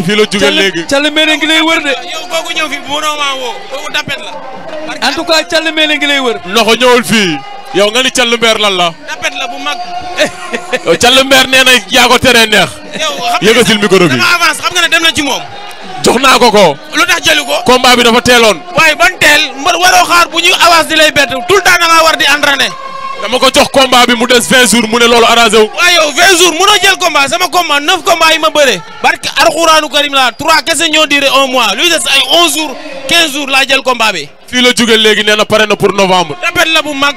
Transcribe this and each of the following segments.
fii la jóge léegi. Thialy Mbéné ngi lay wër de. yow kooku ñëw fi mënoo maa woo kooku tapet la. en tout cas Thialy Mbéné ngi lay wër. Noxo ñëwul fii yow nga ni Thialy Mbéné lan la. tapet la bu mag. yow Thialy Mbéné nee na yaa ko teree neex. yow xam yëgasil micro bi. dama avance xam nga ne dem na ci moom. jox naa ko ko. lu tax jëli ko. combat bi dafa teeloon. waaye ban teel mbër waroo xaar bu ñu avance di lay bett tout le temps da ngaa war di entraîner. dama ko jox combat bi mu des 20 jours mu ne loolu arrangé wu. waaye yow 20 jours mënoo jël combat sama combat 9 combats yi ma bëre. barke Alxuraanu Karim la 3 kese ñoo duré 1 mois luy des ay 11 jours 15 jours laa jël combat bi. fii la jóge léegi nee na pare na pour novembre. tapet la bu mag.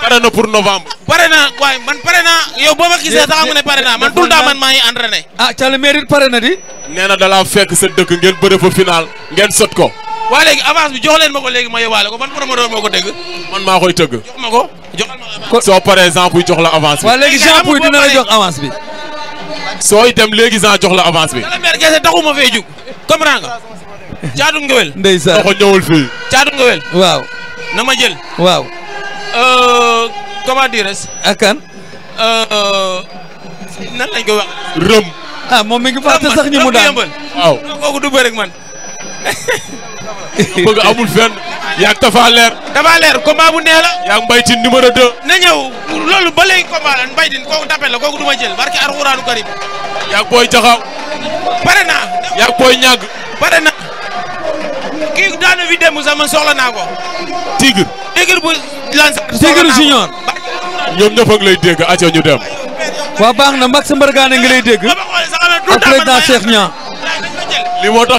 pare na pour novembre. pare na waaye man pare naa yow boo ma gisee sax xam nga ne pare naa man tout le temps man maa ngi entraîné. ah Thialy Mbéné it pare na di. nee na dalaa fekk sa dëkk ngeen bëre fa final ngeen sot ko. waa léegi avance bi jox leen ma ko léegi ma yóbbaale ko ban promoteur moo ko dégg. man maa koy tëgg. jox ma ko joxal ma avance. soo paree Jean Pouy jox la avance bi. waaw léegi Jean Pouy dina la jox avance bi. sooy dem léegi Jean jox la avance bi. Thialy Mbéné kese taxuma fee jug comprends nga. caatu ngewel. ndeysaan Noxo ñëwul fii. caatu ngewel. waaw. na ma jël. waaw. comment dirais-je. ak kan. nan lañ ko wax. rëm. ah moom mi ngi fàtte sax ñu mu daan. waaw. kooku du bëre ak man. bëgg amul fenn. yaag Tafa Leer. dafa leer combat bu neex la. yaag Mbaye Tine numéro 2. na ñëw loolu ba léegi combat la Mbaye Tine kooku tapet la kooku du ma jël barki Alxuraanu Karim. yaag Boy Jaxaw. pare naa. yaag Boy Ñàgg. pare na kii daanu fi dem sax man soxla naa ko. Tigre. Tigre bu Lansar. Tigre Junior. ñoom ñëpp a ngi lay dégg acca ñu dem. waa baax na Max Mbargane ngi lay dégg. ak président Cheikh Niang. li moo tax